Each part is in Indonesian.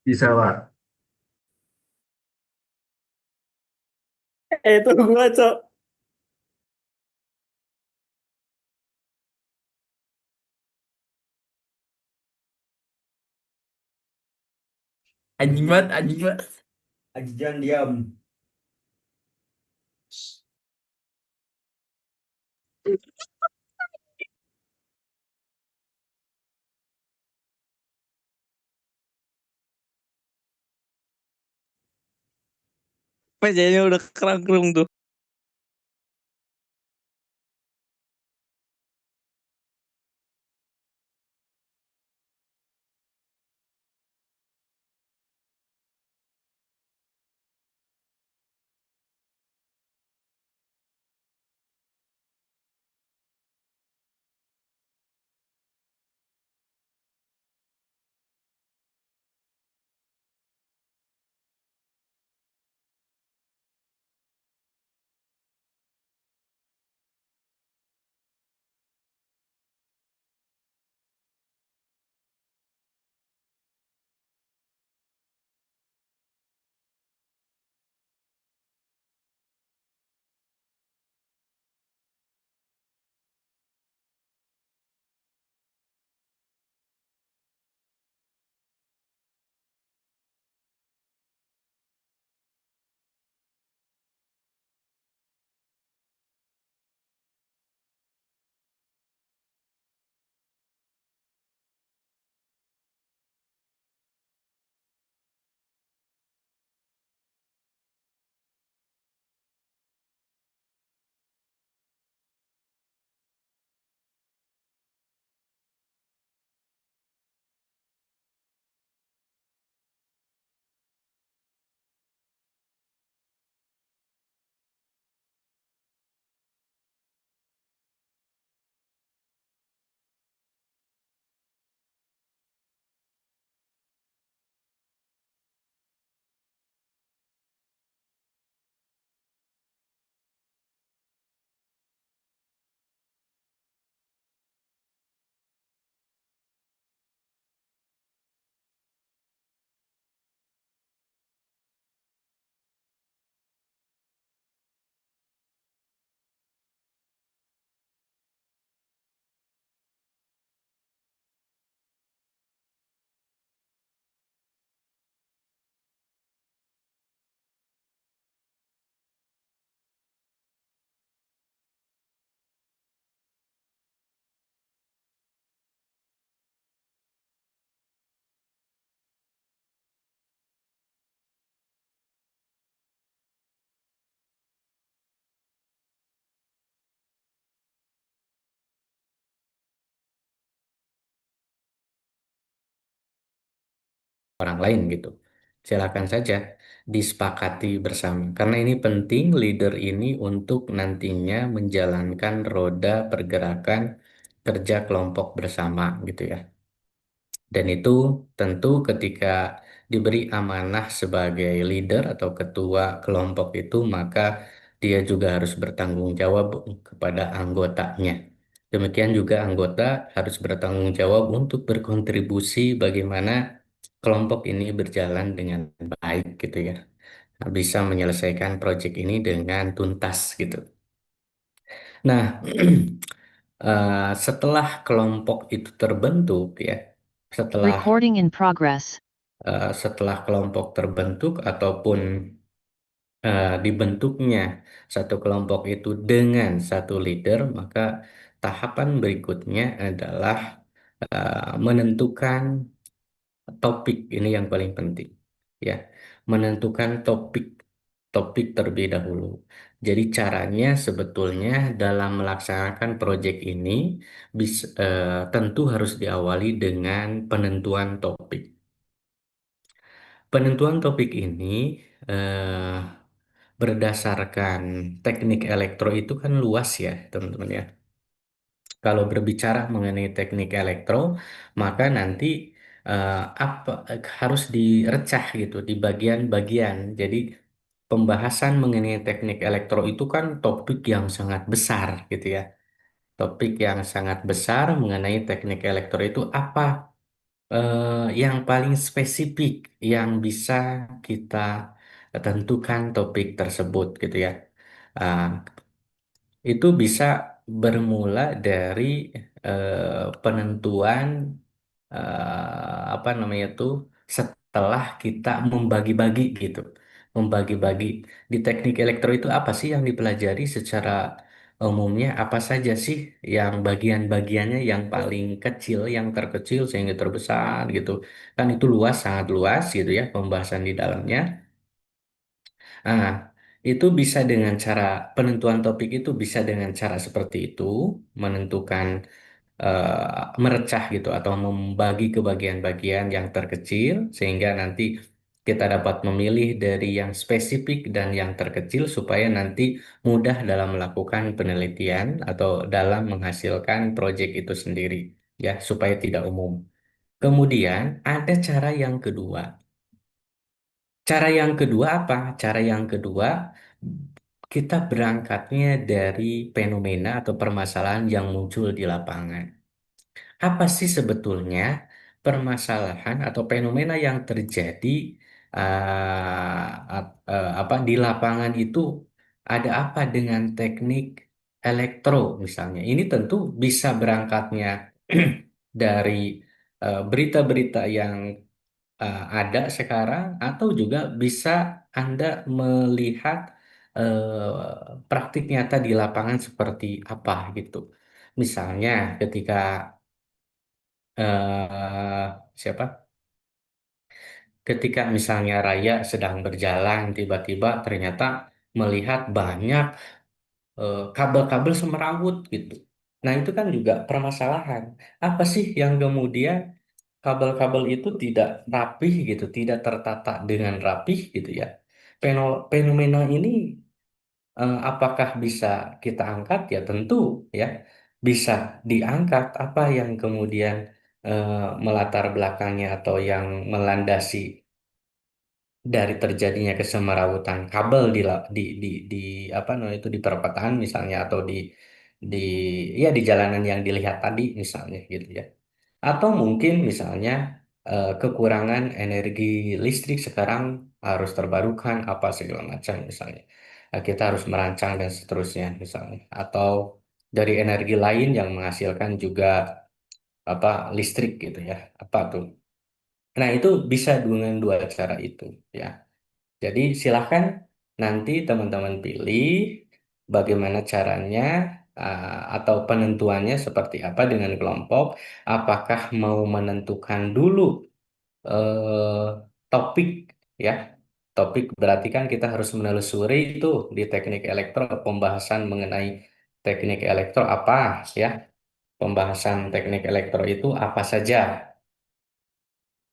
Bisa, Pak. Itu gua, Cok. Anjing banget, anjing banget. Ajian diam. Mejanya udah kerangkung tuh. Orang lain gitu. Silakan saja disepakati bersama. Karena ini penting leader ini untuk nantinya menjalankan roda pergerakan kerja kelompok bersama gitu ya. Dan itu tentu ketika diberi amanah sebagai leader atau ketua kelompok itu, maka dia juga harus bertanggung jawab kepada anggotanya. Demikian juga anggota harus bertanggung jawab untuk berkontribusi bagaimana kelompok ini berjalan dengan baik gitu ya. Bisa menyelesaikan proyek ini dengan tuntas gitu. Nah, setelah kelompok itu terbentuk ya, setelah Recording in progress. setelah kelompok terbentuk ataupun dibentuknya satu kelompok itu dengan satu leader, maka tahapan berikutnya adalah menentukan topik. Ini yang paling penting ya, menentukan topik topik terlebih dahulu. Jadi caranya sebetulnya dalam melaksanakan proyek ini tentu harus diawali dengan penentuan topik. Penentuan topik ini eh, berdasarkan teknik elektro itu kan luas ya teman-teman ya. Kalau berbicara mengenai teknik elektro, maka nanti apa harus direcah gitu di bagian-bagian. Jadi pembahasan mengenai teknik elektro itu kan topik yang sangat besar gitu ya. Topik yang sangat besar mengenai teknik elektro itu apa? yang paling spesifik yang bisa kita tentukan topik tersebut gitu ya. Ah, itu bisa bermula dari penentuan apa namanya tuh setelah kita membagi-bagi gitu. Membagi-bagi di teknik elektro itu apa sih yang dipelajari secara umumnya, apa saja sih yang bagian-bagiannya yang paling kecil, yang terkecil sehingga terbesar gitu. Kan itu luas, sangat luas gitu ya pembahasan di dalamnya. Ah, itu bisa dengan cara penentuan topik itu bisa dengan cara seperti itu, menentukan merecah gitu atau membagi ke bagian-bagian yang terkecil sehingga nanti kita dapat memilih dari yang spesifik dan yang terkecil supaya nanti mudah dalam melakukan penelitian atau dalam menghasilkan proyek itu sendiri ya supaya tidak umum. Kemudian ada cara yang kedua. Cara yang kedua apa? Cara yang kedua, kita berangkatnya dari fenomena atau permasalahan yang muncul di lapangan. Apa sih sebetulnya permasalahan atau fenomena yang terjadi apa di lapangan itu? Ada apa dengan teknik elektro misalnya? Ini tentu bisa berangkatnya dari berita-berita yang ada sekarang atau juga bisa Anda melihat praktik nyata di lapangan seperti apa gitu. Misalnya ketika siapa? Ketika misalnya Raya sedang berjalan tiba-tiba ternyata melihat banyak kabel-kabel semrawut gitu. Nah, itu kan juga permasalahan. Apa sih yang kemudian kabel-kabel itu tidak rapih gitu, tidak tertata dengan rapih gitu ya. Fenomena ini apakah bisa kita angkat? Ya tentu ya bisa diangkat. Apa yang kemudian eh, melatar belakangnya atau yang melandasi dari terjadinya kesemerawutan kabel di apa namanya itu di perkotaan misalnya atau di ya di jalanan yang dilihat tadi misalnya gitu ya. Atau mungkin misalnya kekurangan energi listrik sekarang harus terbarukan apa segala macam misalnya. Kita harus merancang dan seterusnya misalnya. Atau dari energi lain yang menghasilkan juga apa listrik gitu ya. Apa tuh? Nah, itu bisa dengan dua cara itu ya. Jadi silahkan nanti teman-teman pilih bagaimana caranya atau penentuannya seperti apa dengan kelompok. Apakah mau menentukan dulu eh, topik ya. Topik berarti kan kita harus menelusuri itu di teknik elektro, pembahasan mengenai teknik elektro apa ya. Pembahasan teknik elektro itu apa saja.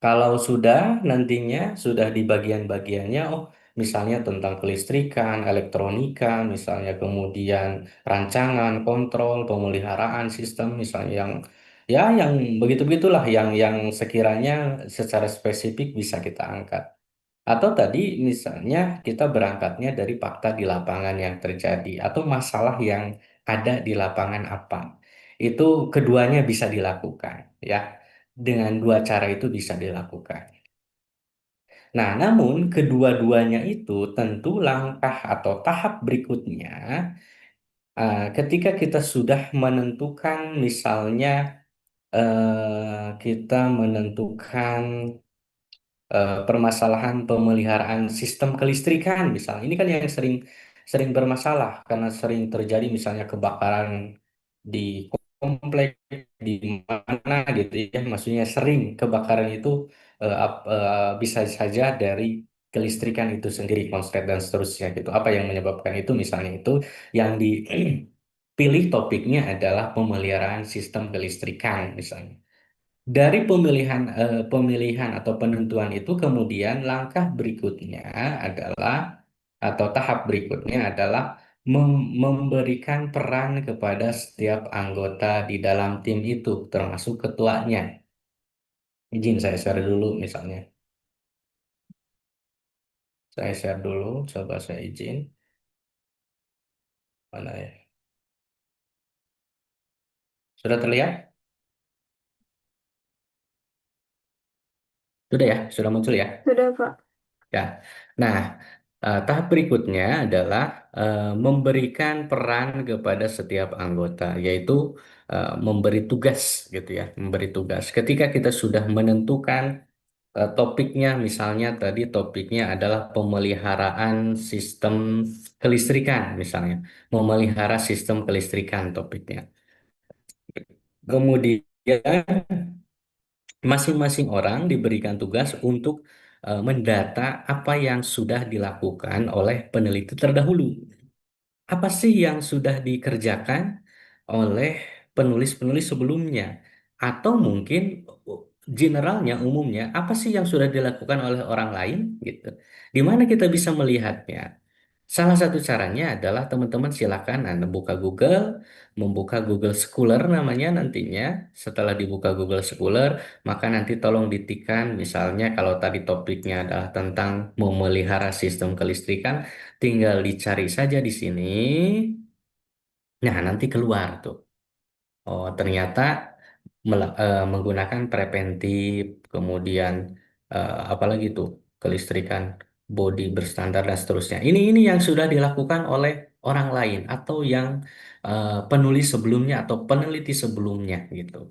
Kalau sudah nantinya sudah di bagian-bagiannya, oh misalnya tentang kelistrikan, elektronika, misalnya kemudian rancangan, kontrol, pemeliharaan sistem, misalnya yang begitu-begitulah yang sekiranya secara spesifik bisa kita angkat. Atau tadi misalnya kita berangkatnya dari fakta di lapangan yang terjadi atau masalah yang ada di lapangan apa. Itu keduanya bisa dilakukan ya. Dengan dua cara itu bisa dilakukan. Nah, namun kedua-duanya itu tentu langkah atau tahap berikutnya ketika kita sudah menentukan misalnya kita menentukan permasalahan pemeliharaan sistem kelistrikan misalnya. Ini kan yang sering sering bermasalah karena sering terjadi misalnya kebakaran di komplek di mana gitu ya. Maksudnya sering kebakaran itu bisa saja dari kelistrikan itu sendiri, konslet dan seterusnya gitu. Apa yang menyebabkan itu misalnya itu yang dipilih topiknya adalah pemeliharaan sistem kelistrikan misalnya. Dari pemilihan atau penentuan itu kemudian langkah berikutnya adalah atau tahap berikutnya adalah memberikan peran kepada setiap anggota di dalam tim itu termasuk ketuanya. Izin saya share dulu misalnya. Saya share dulu, coba saya izin. Mana ya? Sudah terlihat? Sudah ya, sudah muncul ya. Sudah, Pak. Ya. Nah, tahap berikutnya adalah memberikan peran kepada setiap anggota, yaitu memberi tugas gitu ya, memberi tugas. Ketika kita sudah menentukan topiknya, misalnya tadi topiknya adalah pemeliharaan sistem kelistrikan, misalnya, memelihara sistem kelistrikan topiknya. Kemudian masing-masing orang diberikan tugas untuk mendata apa yang sudah dilakukan oleh peneliti terdahulu. Apa sih yang sudah dikerjakan oleh penulis-penulis sebelumnya? Atau mungkin generalnya, umumnya, apa sih yang sudah dilakukan oleh orang lain gitu? Di mana kita bisa melihatnya? Salah satu caranya adalah teman-teman silakan Anda buka Google, membuka Google Scholar namanya nantinya. Setelah dibuka Google Scholar, maka nanti tolong ditikan misalnya kalau tadi topiknya adalah tentang memelihara sistem kelistrikan, tinggal dicari saja di sini. Nah, nanti keluar tuh. Oh, ternyata menggunakan preventif, kemudian apalagi tuh kelistrikan, bodi berstandar dan seterusnya. Ini yang sudah dilakukan oleh orang lain atau yang penulis sebelumnya atau peneliti sebelumnya gitu.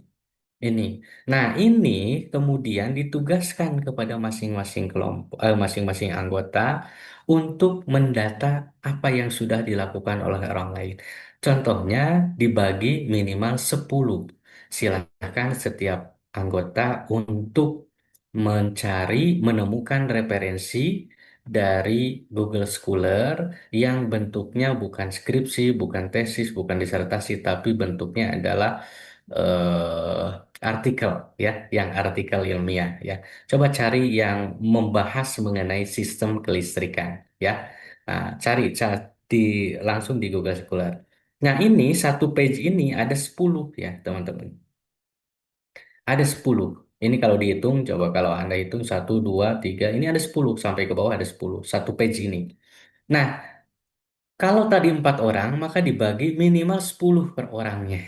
Ini. Nah, ini kemudian ditugaskan kepada masing-masing kelompok, masing-masing anggota untuk mendata apa yang sudah dilakukan oleh orang lain. Contohnya dibagi minimal 10. Silakan setiap anggota untuk mencari, menemukan referensi dari Google Scholar yang bentuknya bukan skripsi, bukan tesis, bukan disertasi, tapi bentuknya adalah eh, artikel ya, yang artikel ilmiah ya. Coba cari yang membahas mengenai sistem kelistrikan ya. Nah, di langsung di Google Scholar. Nah, ini satu page ini ada 10 ya, teman-teman. Ada 10. Ini kalau dihitung, coba kalau Anda hitung satu 2 3 ini ada 10 sampai ke bawah ada 10 satu page ini. Nah, kalau tadi 4 orang, maka dibagi minimal 10 per orangnya.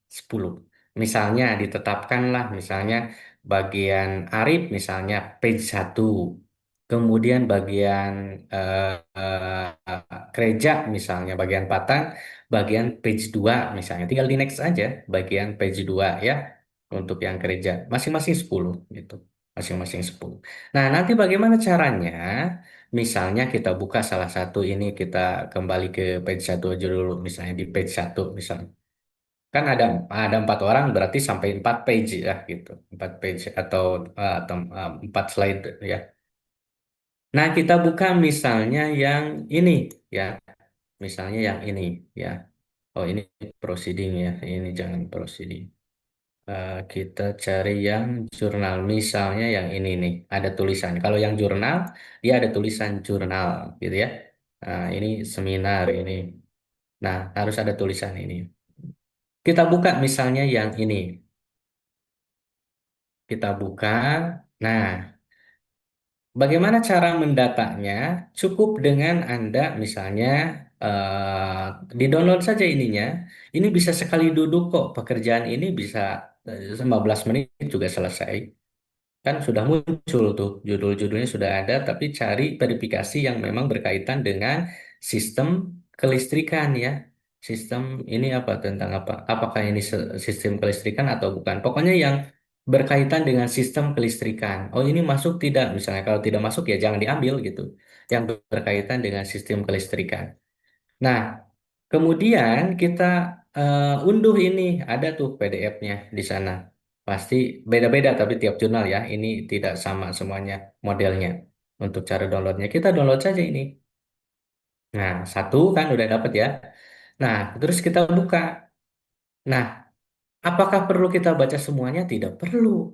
10. Misalnya ditetapkanlah, misalnya bagian Arif, misalnya page 1. Kemudian bagian Kreja, misalnya bagian Patan, bagian page 2, misalnya. Tinggal di next aja, bagian page 2 ya, untuk yang Kreja. Masing-masing 10 gitu. Masing-masing 10. Nah, nanti bagaimana caranya? Misalnya kita buka salah satu ini, kita kembali ke page 1 aja dulu, misalnya di page 1 misalnya. Kan ada 4 orang berarti sampai 4 page ya gitu. 4 page atau 4 slide ya. Nah, kita buka misalnya yang ini ya. Misalnya yang ini ya. Oh, ini proceeding ya. Ini jangan proceeding. Kita cari yang jurnal. Misalnya yang ini nih, ada tulisan. Kalau yang jurnal, dia ada tulisan jurnal gitu ya. Nah, ini seminar ini. Nah, harus ada tulisan ini. Kita buka misalnya yang ini. Kita buka. Nah, bagaimana cara mendatanya? Cukup dengan Anda misalnya di-download saja ininya. Ini bisa sekali duduk kok. Pekerjaan ini bisa 15 menit juga selesai. Kan sudah muncul tuh, judul-judulnya sudah ada, tapi cari verifikasi yang memang berkaitan dengan sistem kelistrikan ya. Sistem ini apa, tentang apa? Apakah ini sistem kelistrikan atau bukan? Pokoknya yang berkaitan dengan sistem kelistrikan. Oh, ini masuk tidak? Misalnya kalau tidak masuk ya jangan diambil gitu. Yang berkaitan dengan sistem kelistrikan. Nah, kemudian kita unduh ini, ada tuh PDF-nya di sana. Pasti beda-beda tapi tiap jurnal ya. Ini tidak sama semuanya modelnya. Untuk cara downloadnya, kita download saja ini. Nah, satu kan udah dapat ya. Nah, terus kita buka. Nah, apakah perlu kita baca semuanya? Tidak perlu.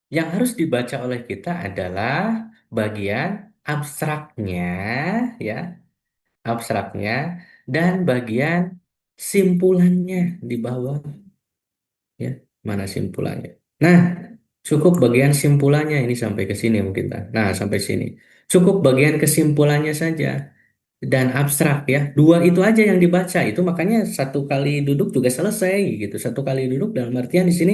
Yang harus dibaca oleh kita adalah bagian abstraknya, ya, abstraknya, dan bagian simpulannya di bawah ya, mana simpulannya. Nah, cukup bagian simpulannya ini sampai ke sini mungkin Tan. Nah, sampai sini cukup bagian kesimpulannya saja dan abstrak ya, dua itu aja yang dibaca. Itu makanya satu kali duduk juga selesai gitu, satu kali duduk dalam artian di sini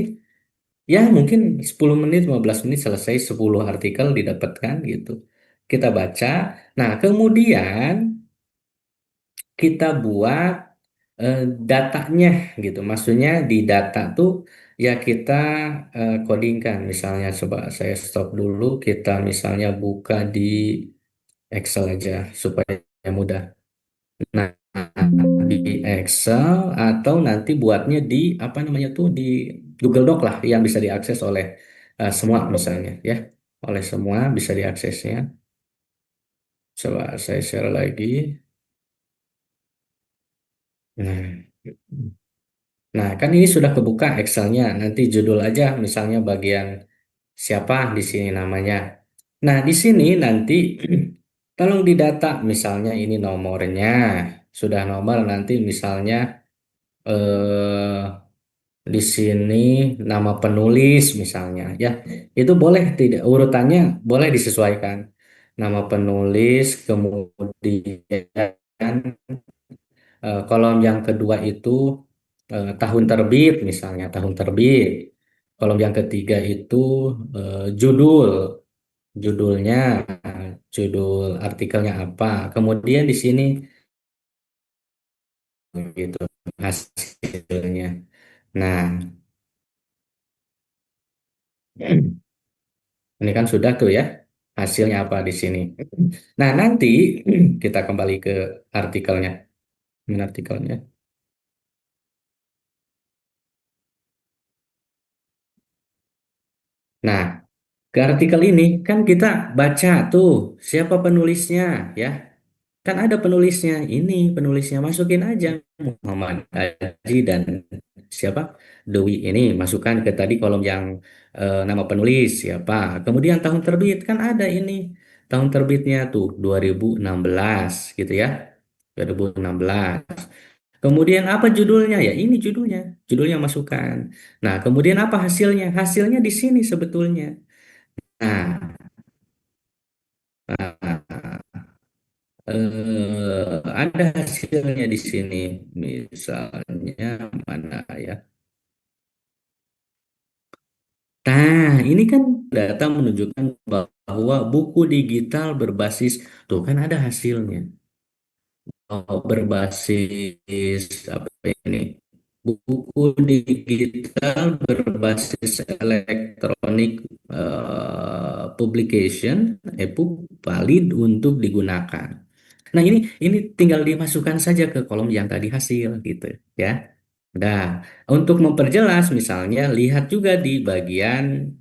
Ya mungkin 10 menit, 15 menit selesai 10 artikel didapatkan gitu. Kita baca. Nah, kemudian kita buat datanya gitu. Maksudnya di data tuh ya kita codingkan. Misalnya coba saya stop dulu. Kita misalnya buka di Excel aja supaya mudah. Nah, di Excel atau nanti buatnya di apa namanya tuh di Google Doc lah yang bisa diakses oleh semua misalnya ya. Oleh semua bisa diaksesnya. Coba saya share lagi. Nah, nah, kan ini sudah kebuka Excelnya. Nanti judul aja, misalnya bagian siapa di sini namanya. Nah, di sini nanti tolong didata, misalnya ini nomornya. Sudah nomor nanti misalnya di sini nama penulis misalnya ya. Itu boleh tidak urutannya boleh disesuaikan. Nama penulis, kemudian kolom yang kedua itu tahun terbit misalnya, tahun terbit. Kolom yang ketiga itu judul, judulnya, judul artikelnya apa. Kemudian di sini gitu hasilnya. Nah, ini kan sudah tuh ya hasilnya apa di sini. Nah, nanti kita kembali ke artikelnya. Ini artikelnya. Nah, ke artikel ini kan kita baca tuh siapa penulisnya ya. Kan ada penulisnya, ini penulisnya masukin aja Muhammad Haji dan siapa Dewi ini masukkan ke tadi kolom yang nama penulis siapa. Kemudian tahun terbit kan ada ini tahun terbitnya tuh 2016 gitu ya 2016. Kemudian apa judulnya ya ini judulnya judulnya masukkan. Nah kemudian apa hasilnya hasilnya di sini sebetulnya. Nah, nah, ada hasilnya di sini. Misalnya mana ya? Nah, ini kan data menunjukkan bahwa buku digital berbasis, tuh kan ada hasilnya. Oh, berbasis apa ini? Buku digital berbasis elektronik publication, EPUB valid untuk digunakan. Nah, ini tinggal dimasukkan saja ke kolom yang tadi hasil gitu ya. Nah, untuk memperjelas misalnya lihat juga di bagian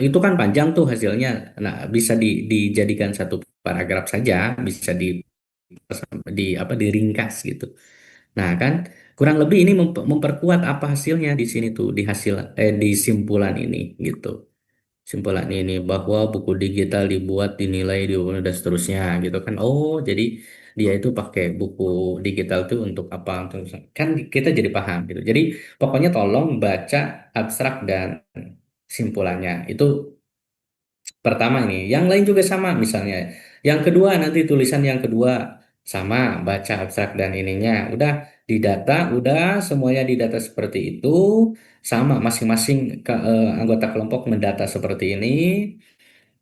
itu kan panjang tuh hasilnya. Nah, bisa dijadikan satu paragraf saja, bisa di apa diringkas gitu. Nah, kan kurang lebih ini memperkuat apa hasilnya di sini tuh di hasil di simpulan ini gitu. Simpulan ini bahwa buku digital dibuat dinilai dan seterusnya gitu kan. Oh, jadi dia itu pakai buku digital tuh untuk apa? Kan kita jadi paham gitu. Jadi pokoknya tolong baca abstrak dan simpulannya. Itu pertama ini. Yang lain juga sama misalnya. Yang kedua nanti tulisan yang kedua sama baca abstrak dan ininya. Udah didata, udah semuanya didata seperti itu. Sama masing-masing anggota kelompok mendata seperti ini.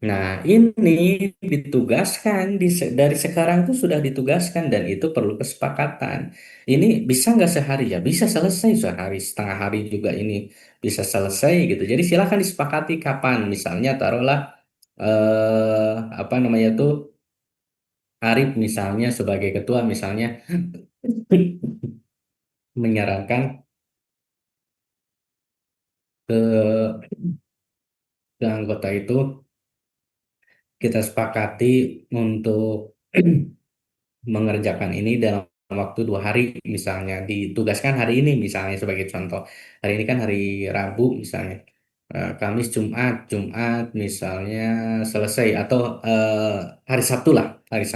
Nah, ini ditugaskan dari sekarang tuh sudah ditugaskan dan itu perlu kesepakatan. Ini bisa nggak sehari ya? Bisa selesai sehari, setengah hari juga ini bisa selesai gitu. Jadi silakan disepakati kapan. Misalnya taruhlah apa namanya tuh Arif misalnya sebagai ketua misalnya menyarankan ke anggota itu kita sepakati untuk mengerjakan ini dalam waktu 2 hari misalnya ditugaskan hari ini misalnya sebagai contoh hari ini kan hari Rabu misalnya. Kamis Jumat misalnya selesai atau hari Sabtu lah hari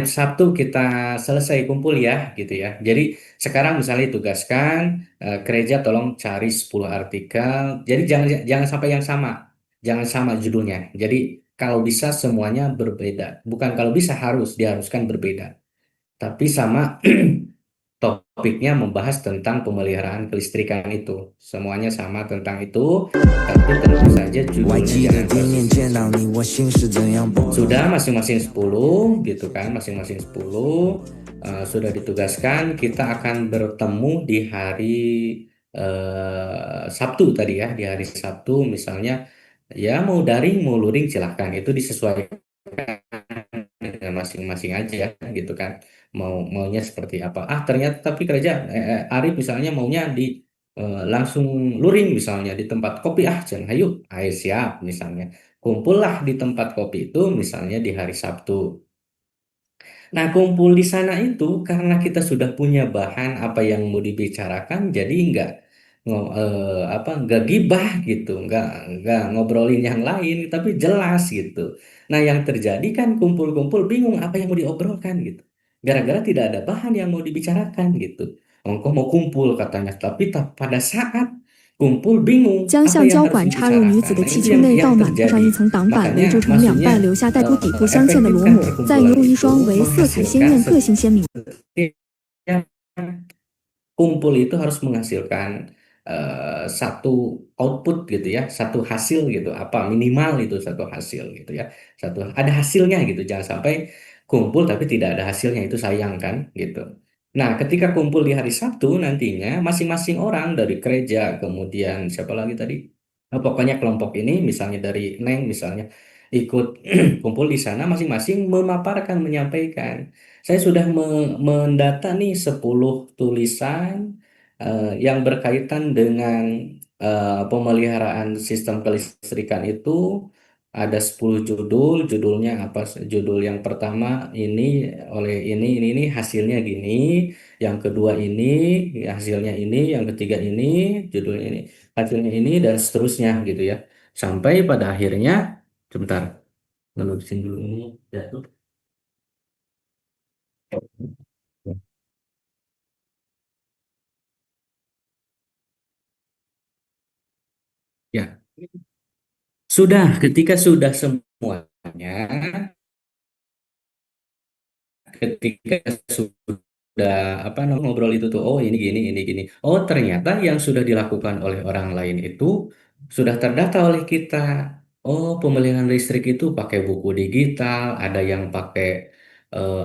Sabtu kita selesai kumpul ya gitu ya jadi sekarang misalnya tugaskan gereja tolong cari 10 artikel jadi jangan jangan sampai yang sama jangan sama judulnya jadi kalau bisa semuanya berbeda bukan kalau bisa harus diharuskan berbeda tapi sama topiknya membahas tentang pemeliharaan kelistrikan itu. Semuanya sama tentang itu, tapi tentu saja 我还 judulnya 记得 jangan 第一面 tersisih. 见到你，我心是怎样波动。 Sudah masing-masing 10 gitu kan, masing-masing 10 sudah ditugaskan. Kita akan bertemu di hari Sabtu tadi ya, di hari Sabtu misalnya ya mau daring mau luring silahkan, itu disesuaikan dengan masing-masing aja ya gitu kan, maunya seperti apa. Ternyata tapi kerja Arif misalnya maunya di langsung luring misalnya di tempat kopi, jangan ayo ayo siap misalnya kumpullah di tempat kopi itu misalnya di hari Sabtu. Nah, kumpul di sana itu karena kita sudah punya bahan apa yang mau dibicarakan, jadi nggak gibah gitu, nggak ngobrolin yang lain, tapi jelas gitu. Nah, yang terjadi kan kumpul-kumpul bingung apa yang mau diobrolkan gitu, gara-gara tidak ada bahan yang mau dibicarakan gitu. Engkau mau kumpul katanya, tapi pada saat kumpul bingung 将 apa 橡 yang 胶 harus 管插入女 dibicarakan. 子的 Nah, 气 itu 球内， yang 倒满，铺上 terjadi. 一层挡板，围 Makanya 住成两 maksudnya 半，留下带出底部镶嵌的螺 efektifkan 母，再 perkumpulan 游入一 itu 双为色彩鲜 menghasilkan 艳、个性鲜明。 setiap kumpul itu harus menghasilkan satu output gitu ya, satu hasil gitu, apa minimal itu satu hasil gitu ya, satu ada hasilnya gitu, jangan sampai kumpul tapi tidak ada hasilnya, itu sayang kan gitu. Nah, ketika kumpul di hari Sabtu nantinya masing-masing orang dari gereja, kemudian siapa lagi tadi, pokoknya kelompok ini misalnya dari Neng misalnya ikut kumpul di sana, masing-masing memaparkan, menyampaikan saya sudah mendata nih 10 tulisan yang berkaitan dengan pemeliharaan sistem kelistrikan itu. Ada 10 judul, judulnya apa? Judul yang pertama ini oleh ini hasilnya gini, yang kedua ini hasilnya ini, yang ketiga ini judulnya ini, hasilnya ini dan seterusnya gitu ya. Sampai pada akhirnya, sebentar, ngelurusin dulu ini jatuh. Ya, sudah, ketika sudah semuanya, ketika sudah apa namanya ngobrol itu tuh, oh ini gini, ini gini. Oh ternyata yang sudah dilakukan oleh orang lain itu sudah terdata oleh kita. Oh pemeliharaan listrik itu pakai buku digital, ada yang pakai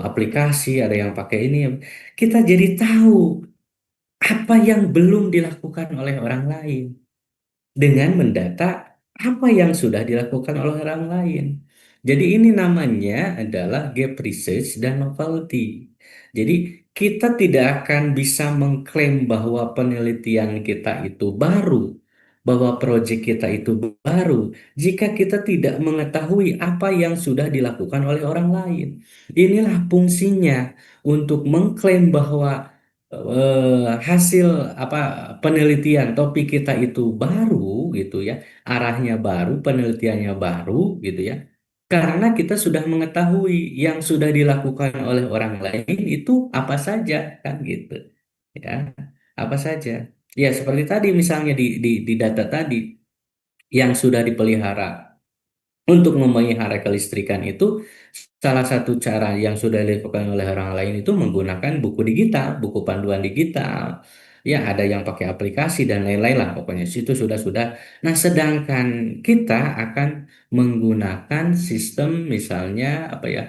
aplikasi, ada yang pakai ini. Kita jadi tahu apa yang belum dilakukan oleh orang lain dengan mendata apa yang sudah dilakukan oleh orang lain. Jadi ini namanya adalah gap research dan novelty. Jadi kita tidak akan bisa mengklaim bahwa penelitian kita itu baru, bahwa proyek kita itu baru, jika kita tidak mengetahui apa yang sudah dilakukan oleh orang lain. Inilah fungsinya untuk mengklaim bahwa hasil apa penelitian topik kita itu baru gitu ya, arahnya baru, penelitiannya baru gitu ya. Karena kita sudah mengetahui yang sudah dilakukan oleh orang lain itu apa saja kan gitu. Ya, apa saja. Ya, seperti tadi misalnya di data tadi yang sudah dipelihara untuk memelihara kelistrikan itu, salah satu cara yang sudah dilakukan oleh orang lain itu menggunakan buku digital, buku panduan digital. Ya, ada yang pakai aplikasi dan lain-lain lah pokoknya. Itu sudah-sudah. Nah, sedangkan kita akan menggunakan sistem misalnya apa ya?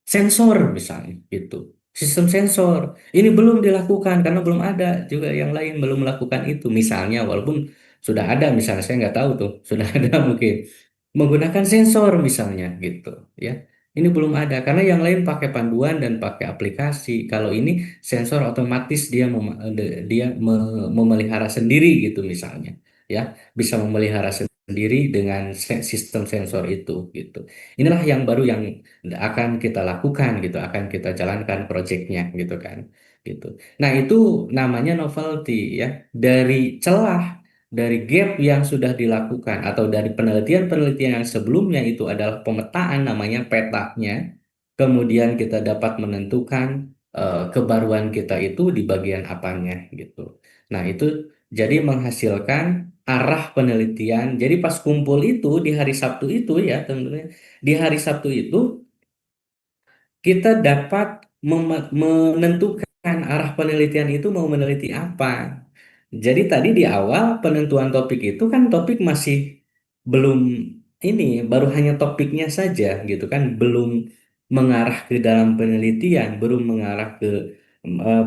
Sensor misalnya gitu. Sistem sensor ini belum dilakukan karena belum ada juga yang lain belum melakukan itu misalnya, walaupun sudah ada misalnya saya nggak tahu tuh sudah ada mungkin menggunakan sensor misalnya gitu ya. Ini belum ada karena yang lain pakai panduan dan pakai aplikasi. Kalau ini sensor otomatis dia memelihara sendiri gitu misalnya ya, bisa memelihara sendiri dengan sistem sensor itu gitu. Inilah yang baru yang akan kita lakukan gitu, akan kita jalankan proyeknya gitu kan, gitu. Nah itu namanya novelty ya, dari celah, dari gap yang sudah dilakukan atau dari penelitian-penelitian yang sebelumnya itu adalah pemetaan namanya petanya, kemudian kita dapat menentukan kebaruan kita itu di bagian apanya gitu. Nah itu jadi menghasilkan arah penelitian. Jadi pas kumpul itu di hari Sabtu itu ya tentunya di hari Sabtu itu kita dapat menentukan arah penelitian itu mau meneliti apa. Jadi tadi di awal penentuan topik itu kan topik masih belum ini, baru hanya topiknya saja gitu kan, belum mengarah ke dalam penelitian, belum mengarah ke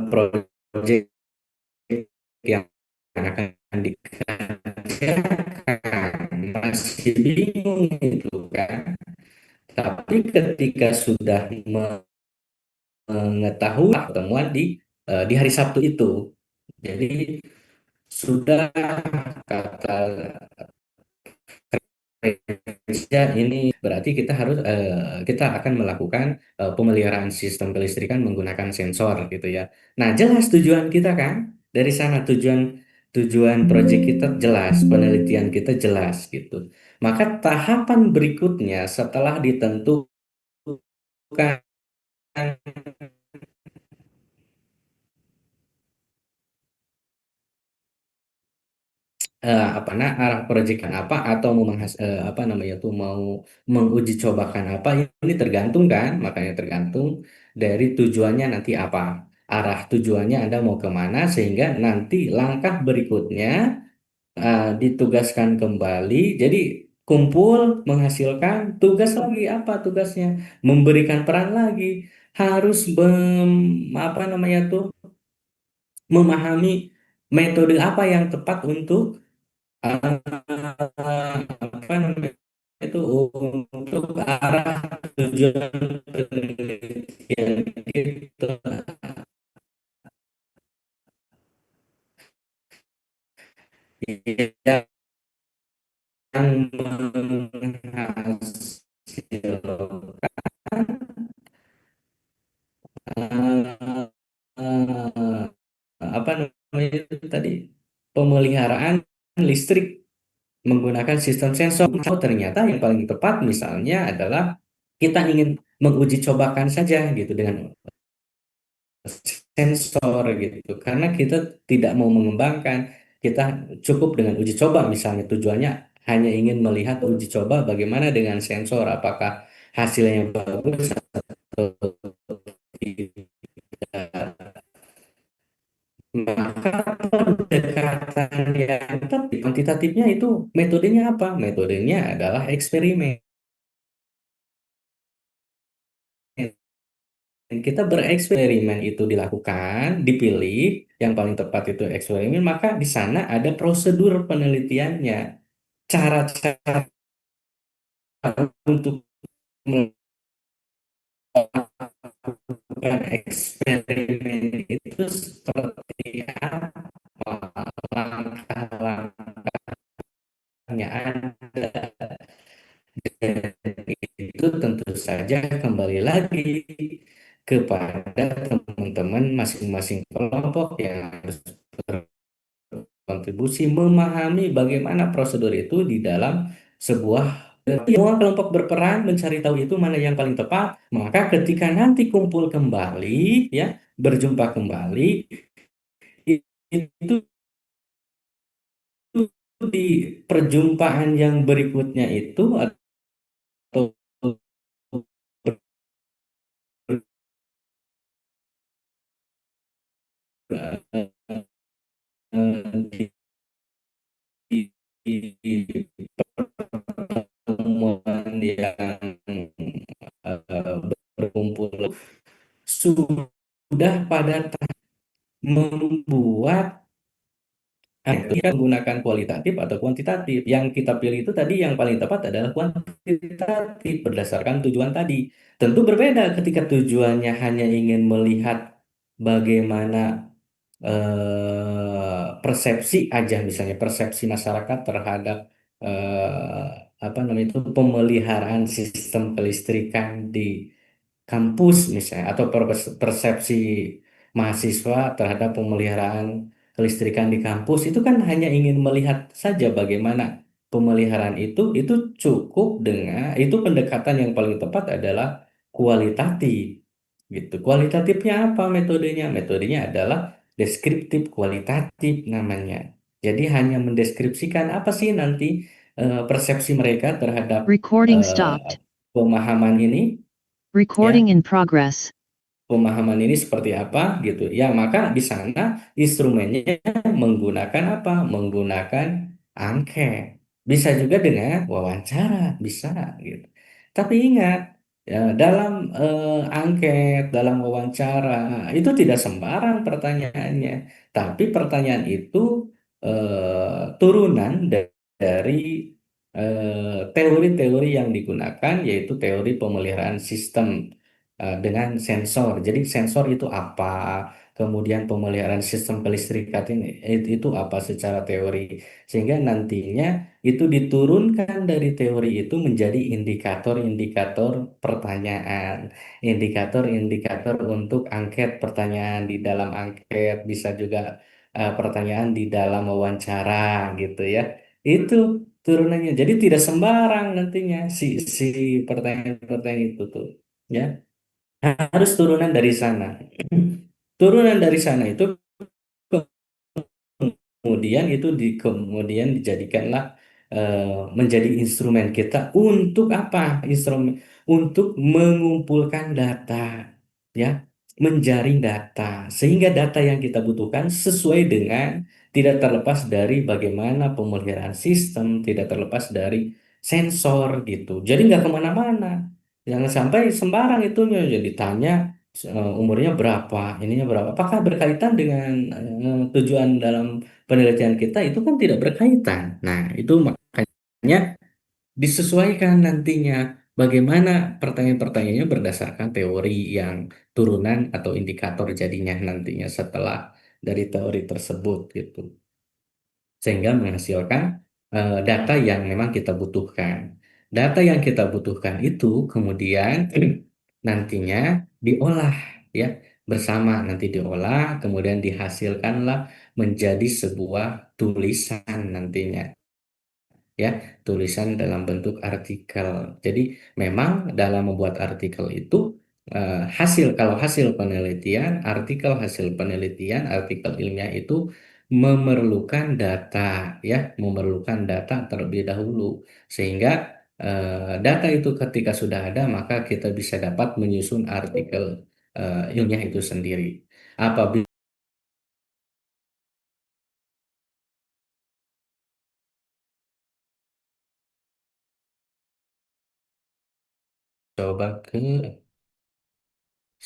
proyek yang akan dikerjakan. Masih bingung itu kan. Tapi ketika sudah mengetahui pertemuan di hari Sabtu itu, jadi sudah kata ya, ini berarti kita akan melakukan pemeliharaan sistem kelistrikan menggunakan sensor gitu ya. Nah, jelas tujuan kita kan dari sana, tujuan tujuan proyek kita jelas, penelitian kita jelas gitu. Maka tahapan berikutnya setelah ditentukan arah proyekan apa atau mau apa namanya tuh mau menguji cobakan apa, ini tergantung kan, makanya tergantung dari tujuannya nanti apa, arah tujuannya Anda mau kemana, sehingga nanti langkah berikutnya ditugaskan kembali, jadi kumpul menghasilkan tugas lagi, apa tugasnya, memberikan peran lagi, harus apa namanya tuh memahami metode apa yang tepat untuk apa namanya itu, untuk arah tujuan penelitian itu yang menghasilkan eh, apa namanya itu tadi, pemeliharaan listrik menggunakan sistem sensor. Oh, ternyata yang paling tepat misalnya adalah kita ingin menguji cobakan saja gitu dengan sensor gitu, karena kita tidak mau mengembangkan, kita cukup dengan uji coba misalnya, tujuannya hanya ingin melihat uji coba bagaimana dengan sensor, apakah hasilnya bagus atau tidak. Maka pendekatan yang tepat kuantitatifnya itu metodenya apa? Metodenya adalah eksperimen. Dan kita bereksperimen, itu dilakukan, dipilih yang paling tepat itu eksperimen, maka di sana ada prosedur penelitiannya, cara-cara untuk melakukan eksperimen itu seperti apa, langkah-langkahnya ada. Dan itu tentu saja kembali lagi kepada teman-teman masing-masing kelompok yang harus berkontribusi memahami bagaimana prosedur itu di dalam sebuah. Semua kelompok berperan mencari tahu itu mana yang paling tepat, maka ketika nanti kumpul kembali, ya, berjumpa kembali, itu di perjumpaan yang berikutnya itu, atau di, di pertemuan yang berkumpul sudah pada membuat kita menggunakan kualitatif atau kuantitatif. Yang kita pilih itu tadi yang paling tepat adalah kuantitatif berdasarkan tujuan tadi. Tentu berbeda ketika tujuannya hanya ingin melihat bagaimana persepsi aja, misalnya persepsi masyarakat terhadap eh, apa namanya itu, pemeliharaan sistem kelistrikan di kampus misalnya, atau persepsi mahasiswa terhadap pemeliharaan kelistrikan di kampus, itu kan hanya ingin melihat saja bagaimana pemeliharaan itu cukup dengan itu, pendekatan yang paling tepat adalah kualitatif gitu. Kualitatifnya apa metodenya? Metodenya adalah deskriptif kualitatif namanya. Jadi hanya mendeskripsikan apa sih nanti persepsi mereka terhadap Recording eh, stopped. pemahaman ini, ya, Recording in progress. pemahaman ini seperti apa gitu. Ya, maka di sana instrumennya menggunakan apa? Menggunakan angket. Bisa juga dengan wawancara, bisa gitu. Tapi ingat, ya, dalam angket, dalam wawancara itu tidak sembarang pertanyaannya. Tapi pertanyaan itu turunan dari teori-teori yang digunakan, yaitu teori pemeliharaan sistem dengan sensor. Jadi sensor itu apa? Kemudian pemeliharaan sistem kelistrikan itu apa secara teori. Sehingga nantinya itu diturunkan dari teori itu menjadi indikator-indikator pertanyaan. Indikator-indikator untuk angket pertanyaan di dalam angket. Bisa juga pertanyaan di dalam wawancara gitu ya. Itu turunannya. Jadi tidak sembarang nantinya si pertanyaan-pertanyaan itu tuh. Ya, harus turunan dari sana. Turunan dari sana itu kemudian kemudian dijadikanlah eh, menjadi instrumen kita untuk apa? Instrumen untuk mengumpulkan data, ya, menjaring data sehingga data yang kita butuhkan sesuai dengan tidak terlepas dari bagaimana pemeliharaan sistem, tidak terlepas dari sensor gitu. Jadi nggak kemana-mana. Jangan sampai sembarang itunya jadi tanya umurnya berapa, ininya berapa. Apakah berkaitan dengan tujuan dalam penelitian kita itu kan tidak berkaitan. Nah, itu makanya disesuaikan nantinya bagaimana pertanyaan-pertanyaannya berdasarkan teori yang turunan atau indikator jadinya nantinya setelah dari teori tersebut gitu. Sehingga menghasilkan data yang memang kita butuhkan. Data yang kita butuhkan itu kemudian nantinya diolah ya bersama nanti diolah kemudian dihasilkanlah menjadi sebuah tulisan nantinya ya tulisan dalam bentuk artikel. Jadi memang dalam membuat artikel itu kalau hasil penelitian, hasil penelitian, artikel ilmiah itu memerlukan data ya, memerlukan data terlebih dahulu sehingga data itu ketika sudah ada maka kita bisa dapat menyusun artikel ilmiah itu sendiri. Apabila coba ke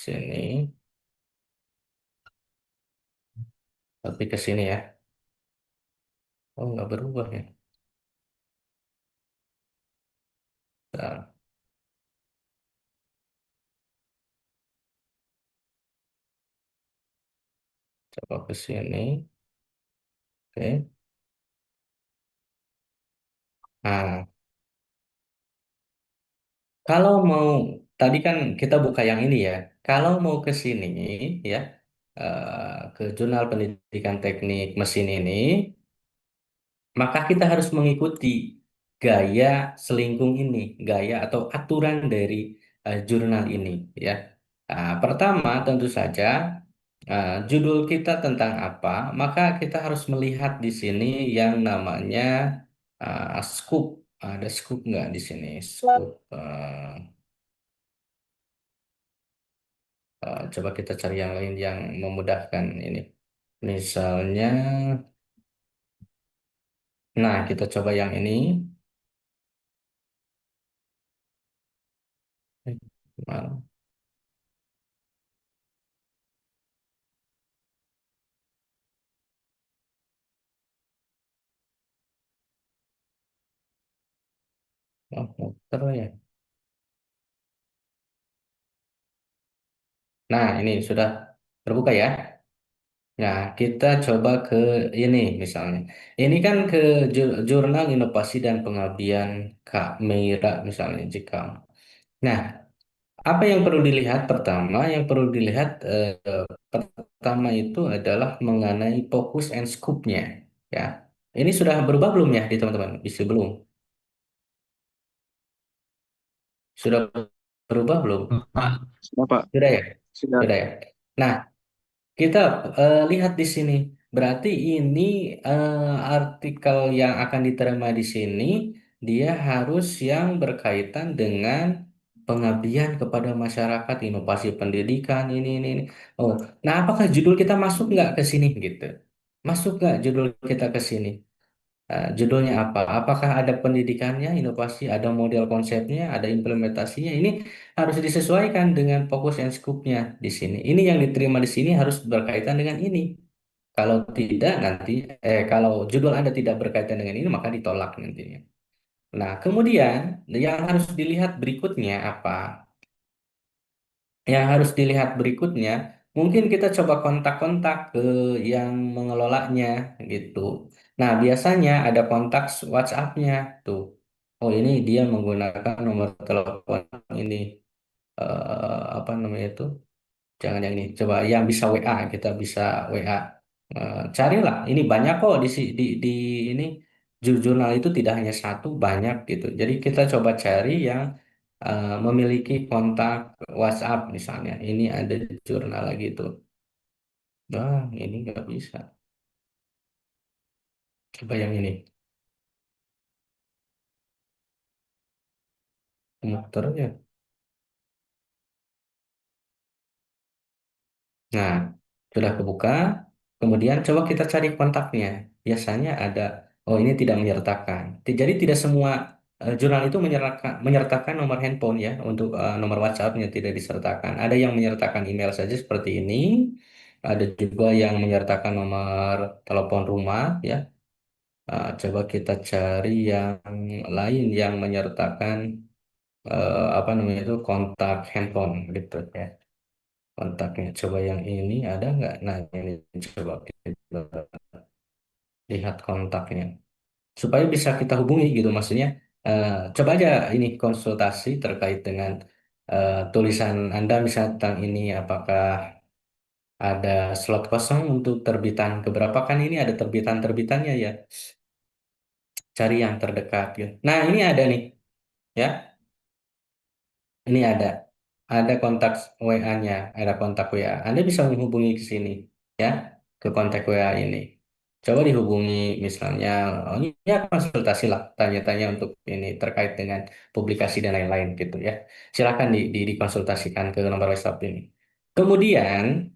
sini, tapi ke sini ya. Oh, nggak berubah ya. Nah, coba ke sini. Oke. Nah, kalau mau tadi kan kita buka yang ini ya. Kalau mau ke sini ya ke Jurnal Pendidikan Teknik Mesin ini, maka kita harus mengikuti gaya selingkung ini, gaya atau aturan dari jurnal ini ya. Nah, pertama tentu saja judul kita tentang apa, maka kita harus melihat di sini yang namanya scoop. Ada scoop nggak di sini? Scoop. Coba kita cari yang lain yang memudahkan ini. Misalnya, nah kita coba yang ini. Mal- Muter ya. Nah, ini sudah terbuka ya. Nah, kita coba ke ini misalnya. Ini kan ke Jurnal Inovasi dan Pengabdian Kak Meira misalnya jika. Nah, apa yang perlu dilihat pertama? Yang perlu dilihat pertama itu adalah mengenai fokus and scope-nya. Ya, ini sudah berubah belum ya di teman-teman? Bisa belum? Sudah berubah belum? Pak, sudah Pak, Sudah ya? sudah. Sudah ya. Nah, kita lihat di sini. Berarti ini artikel yang akan diterima di sini dia harus yang berkaitan dengan pengabdian kepada masyarakat, inovasi pendidikan, ini. Oh, nah apakah judul kita masuk nggak ke sini gitu? Masuk nggak judul kita ke sini? Judulnya apa? Apakah ada pendidikannya, inovasi, ada model konsepnya, ada implementasinya? Ini harus disesuaikan dengan fokus and scope-nya di sini. Ini yang diterima di sini harus berkaitan dengan ini. Kalau tidak nanti, kalau judul Anda tidak berkaitan dengan ini, maka ditolak nantinya. Nah, kemudian yang harus dilihat berikutnya apa? Yang harus dilihat berikutnya, mungkin kita coba kontak-kontak ke yang mengelolanya gitu. Nah, biasanya ada kontak WhatsApp-nya tuh. Oh, ini dia menggunakan nomor telepon ini, apa namanya itu? Jangan yang ini. Coba yang bisa WA, kita bisa WA. Carilah, ini banyak kok di ini jurnal itu tidak hanya satu, banyak gitu. Jadi kita coba cari yang memiliki kontak WhatsApp misalnya. Ini ada di jurnal lagi tuh. Wah, ini nggak bisa. Coba yang ini. Komputernya. Nah, sudah kebuka. Kemudian coba kita cari kontaknya. Biasanya ada, oh ini tidak menyertakan. Jadi tidak semua jurnal itu menyertakan nomor handphone ya untuk nomor WhatsApp-nya tidak disertakan. Ada yang menyertakan email saja seperti ini. Ada juga yang menyertakan nomor telepon rumah ya. Coba kita cari yang lain yang menyertakan apa namanya itu kontak handphone gitu ya. Kontaknya coba yang ini ada nggak? Nah ini coba kita lihat kontaknya supaya bisa kita hubungi gitu. Maksudnya eh, coba aja ini konsultasi terkait dengan tulisan Anda misalnya tentang ini apakah ada slot kosong untuk terbitan keberapa kan ini ada terbitan-terbitannya ya. Cari yang terdekat gitu. Nah ini ada nih ya. Ini ada kontak WA-nya, ada kontak WA. Anda bisa menghubungi ke sini, ya, ke kontak WA ini. Coba dihubungi, misalnya, oh, ini ya konsultasi lah, tanya-tanya untuk ini terkait dengan publikasi dan lain-lain gitu ya. Silakan dikonsultasikan ke nomor WhatsApp ini. Kemudian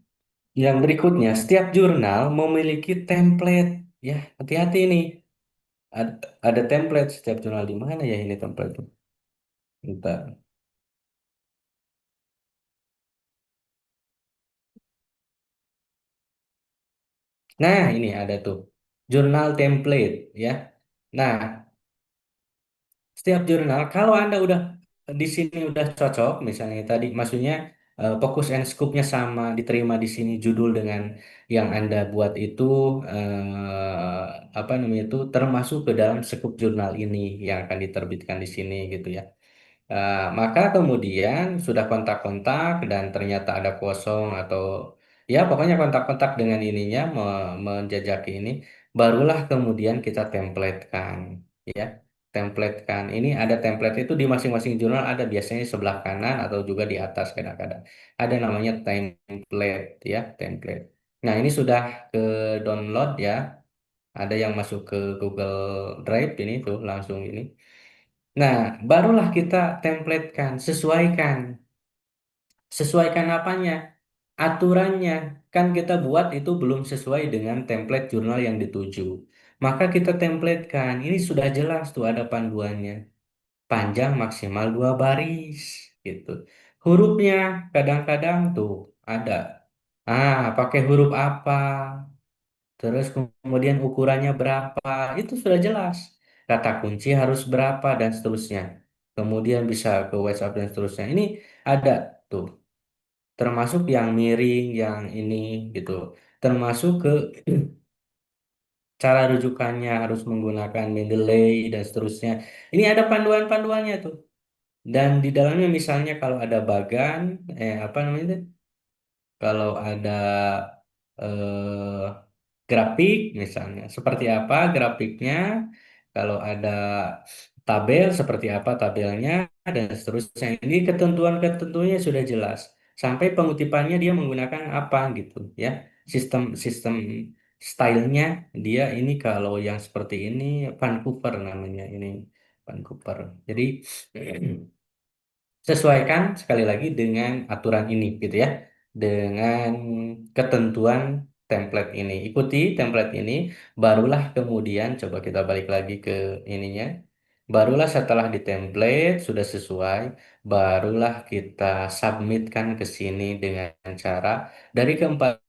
yang berikutnya, setiap jurnal memiliki template, ya, hati-hati nih. Ada, ada template setiap jurnal di mana ya ini template? Bentar. Nah, ini ada tuh jurnal template ya. Nah, setiap jurnal kalau Anda udah di sini udah cocok misalnya tadi maksudnya fokus and scope-nya sama diterima di sini judul dengan yang Anda buat itu apa namanya itu termasuk ke dalam scope jurnal ini yang akan diterbitkan di sini gitu ya. Maka kemudian sudah kontak-kontak dan ternyata ada kosong atau ya pokoknya kontak-kontak dengan ininya menjajaki ini, barulah kemudian kita templatekan ya. Templatekan. Ini ada template itu di masing-masing jurnal ada biasanya sebelah kanan atau juga di atas kadang-kadang. Ada namanya template ya, template. Nah, ini sudah ke download ya. Ada yang masuk ke Google Drive ini tuh langsung ini. Nah, barulah kita templatekan, sesuaikan. Sesuaikan apanya? Aturannya. Kan kita buat itu belum sesuai dengan template jurnal yang dituju. Maka kita templatekan. Ini sudah jelas tuh ada panduannya. Panjang maksimal 2 baris. Gitu. Hurufnya kadang-kadang tuh ada. Pakai huruf apa? Terus kemudian ukurannya berapa, itu sudah jelas. Kata kunci harus berapa dan seterusnya. Kemudian bisa ke WhatsApp dan seterusnya. Ini ada tuh, termasuk yang miring, yang ini gitu. Termasuk ke cara rujukannya harus menggunakan Mendeley dan seterusnya. Ini ada panduan-panduannya tuh. Dan di dalamnya misalnya kalau ada bagan, apa namanya itu? Kalau ada eh, grafik misalnya, seperti apa grafiknya, kalau ada tabel seperti apa tabelnya dan seterusnya. Ini ketentuan-ketentuannya sudah jelas. Sampai pengutipannya dia menggunakan apa gitu ya. Sistem sistem stylenya dia ini kalau yang seperti ini Vancouver namanya ini Vancouver. Jadi Sesuaikan sekali lagi dengan aturan ini gitu ya. Dengan ketentuan template ini. Ikuti template ini, barulah kemudian coba kita balik lagi ke ininya. Barulah setelah di template sudah sesuai, barulah kita submitkan ke sini dengan cara dari keempat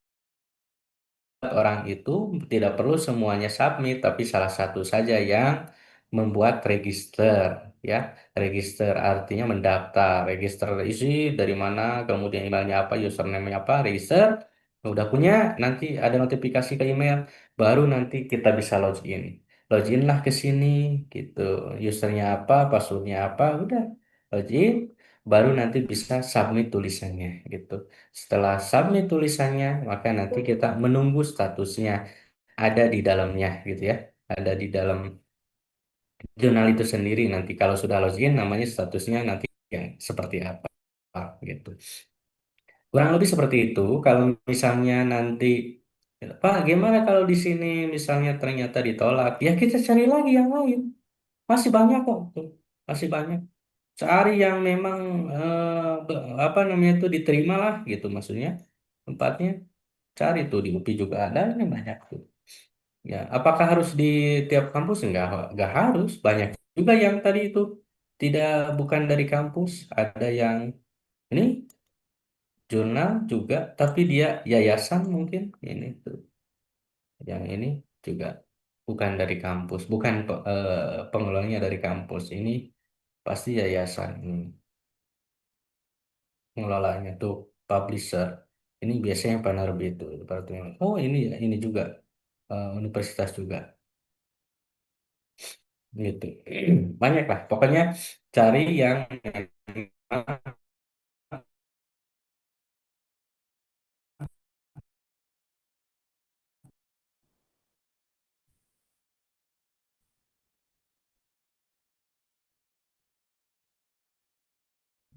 orang itu tidak perlu semuanya submit, tapi salah satu saja yang membuat register, ya. Register artinya mendaftar. Register isi dari mana, kemudian emailnya apa, username-nya apa, register. Udah punya, nanti ada notifikasi ke email, baru nanti kita bisa login. Login lah ke sini, gitu. Usernya apa, passwordnya apa, udah login, baru nanti bisa submit tulisannya, gitu. Setelah submit tulisannya, maka nanti kita menunggu statusnya ada di dalamnya gitu ya. Ada di dalam jurnal itu sendiri nanti kalau sudah login namanya statusnya nanti yang seperti apa gitu. Kurang lebih seperti itu. Kalau misalnya nanti Pak, gimana kalau di sini misalnya ternyata ditolak? Ya kita cari lagi yang lain. Masih banyak kok tuh. Masih banyak. Cari yang memang apa namanya itu diterima lah gitu maksudnya tempatnya. Cari tuh di UPI juga ada ini banyak tuh. Ya, apakah harus di tiap kampus? Enggak harus. Banyak juga yang tadi itu tidak bukan dari kampus. Ada yang ini jurnal juga, tapi dia yayasan mungkin. Ini tuh, yang ini juga bukan dari kampus, bukan pengelolanya dari kampus. Ini pasti yayasan. Pengelolanya tuh publisher. Ini biasanya penerbit itu departemen. Oh ini ya, ini juga universitas juga. Gitu. Banyak lah. Pokoknya cari yang